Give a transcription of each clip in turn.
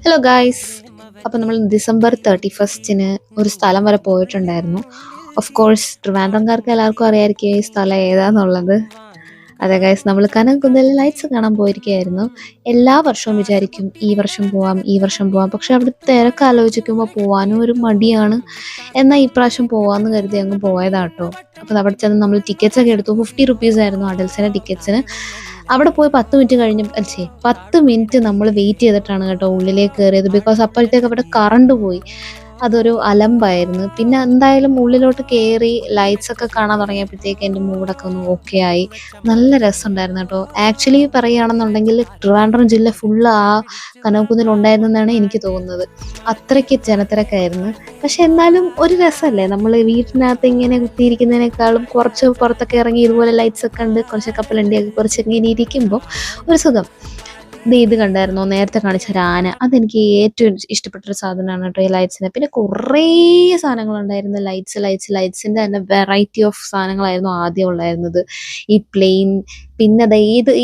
Hello guys. അപ്പോൾ നമ്മൾ December 31 ഒരു സ്ഥലം വരെ പോയിട്ടുണ്ടായിരുന്നു. ഓഫ് കോഴ്സ് ട്രിവാൻഡ്രംകാർക്ക് എല്ലാവർക്കും അറിയായിരിക്കും ഈ സ്ഥലം ഏതാന്നുള്ളത്. അതെ ഗായ്സ്, നമ്മൾ കനകുന്നിൽ ലൈറ്റ്സ് കാണാൻ പോയിരിക്കുകയായിരുന്നു. എല്ലാ വർഷവും വിചാരിക്കും ഈ വർഷം പോവാം, ഈ വർഷം പോവാം, പക്ഷെ അവിടെ തിരക്ക് ആലോചിക്കുമ്പോൾ പോവാനും ഒരു മടിയാണ്. എന്നാൽ ഇപ്രാവശ്യം പോവാമെന്ന് കരുതി അങ്ങ് പോയതാട്ടോ. അപ്പോൾ അവിടെ ചെന്ന് നമ്മൾ ടിക്കറ്റ്സ് ഒക്കെ എടുത്തു. 50 ആയിരുന്നു അഡൽസിൻ്റെ ടിക്കറ്റ്സിന്. അവിടെ പോയി 10 മിനിറ്റ് കഴിഞ്ഞ് അല്ലേ 10 മിനിറ്റ് നമ്മൾ വെയിറ്റ് ചെയ്തിട്ടാണ് കേട്ടോ ഉള്ളിലേക്ക് കയറിയത്. ബിക്കോസ് അപ്പോഴത്തേക്ക് അവിടെ കറണ്ട് പോയി. അതൊരു അലമ്പായിരുന്നു. പിന്നെ എന്തായാലും ഉള്ളിലോട്ട് കയറി ലൈറ്റ്സ് ഒക്കെ കാണാൻ തുടങ്ങിയപ്പോഴത്തേക്ക് എൻ്റെ മൂഡൊക്കെ ഒന്ന് ഓക്കെ ആയി. നല്ല രസമുണ്ടായിരുന്നു കേട്ടോ. ആക്ച്വലി പറയുകയാണെന്നുണ്ടെങ്കിൽ ട്രിവാൻഡ്രം ജില്ല ഫുള്ള് ആ കനകക്കുന്നിലുണ്ടായിരുന്നെന്നാണ് എനിക്ക് തോന്നുന്നത്. അത്രയ്ക്ക് ജനത്തിരക്കായിരുന്നു. പക്ഷെ എന്നാലും ഒരു രസമല്ലേ, നമ്മൾ വീട്ടിനകത്ത് ഇങ്ങനെ കുത്തിയിരിക്കുന്നതിനേക്കാളും കുറച്ച് പുറത്തൊക്കെ ഇറങ്ങി ഇതുപോലെ ലൈറ്റ്സ് ഒക്കെ ഉണ്ട്, കുറച്ച് കപ്പലണ്ടിയൊക്കെ കുറച്ച് ഇങ്ങനെ ഇരിക്കുമ്പോൾ ഒരു സുഖം. ഇത് കണ്ടായിരുന്നോ നേരത്തെ കാണിച്ച ഒരു ആന? അതെനിക്ക് ഏറ്റവും ഇഷ്ടപ്പെട്ടൊരു സാധനമാണ് കേട്ടോ ഈ ലൈറ്റ്സിന്. പിന്നെ കുറേ സാധനങ്ങളുണ്ടായിരുന്നു. ലൈറ്റ്സിൻ്റെ തന്നെ വെറൈറ്റി ഓഫ് സാധനങ്ങളായിരുന്നു ആദ്യം ഉണ്ടായിരുന്നത്. ഈ പ്ലെയിൻ, പിന്നെ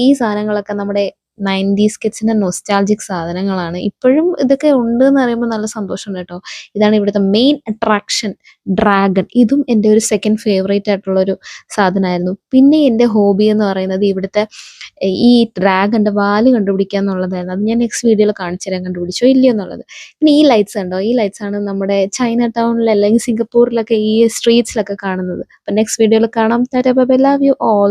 ഈ സാധനങ്ങളൊക്കെ നമ്മുടെ 90s കിഡ്സിൻ്റെ നൊസ്റ്റാൾജിക് സാധനങ്ങളാണ്. ഇപ്പോഴും ഇതൊക്കെ ഉണ്ട് എന്ന് പറയുമ്പോൾ നല്ല സന്തോഷമുണ്ട് കേട്ടോ. ഇതാണ് ഇവിടുത്തെ മെയിൻ അട്രാക്ഷൻ, ഡ്രാഗൺ. ഇതും എൻ്റെ ഒരു സെക്കൻഡ് ഫേവറേറ്റ് ആയിട്ടുള്ളൊരു സാധനമായിരുന്നു. പിന്നെ എൻ്റെ ഹോബി എന്ന് പറയുന്നത് ഇവിടുത്തെ ഈ ഡ്രാഗന്റെ വാല് കണ്ടുപിടിക്കുക എന്നുള്ളതായിരുന്നു. അത് ഞാൻ നെക്സ്റ്റ് വീഡിയോയിൽ കാണിച്ചു തരാം കണ്ടുപിടിച്ചോ ഇല്ലയോ എന്നുള്ളത്. പിന്നെ ഈ ലൈറ്റ്സ് കണ്ടോ, ഈ ലൈറ്റ്സ് ആണ് നമ്മുടെ ചൈന ടൗണിൽ അല്ലെങ്കിൽ സിംഗപ്പൂരിലൊക്കെ ഈ സ്ട്രീറ്റ്സിലൊക്കെ കാണുന്നത്. അപ്പം നെക്സ്റ്റ് വീഡിയോയിൽ കാണാം. Tata bye bye, love you all.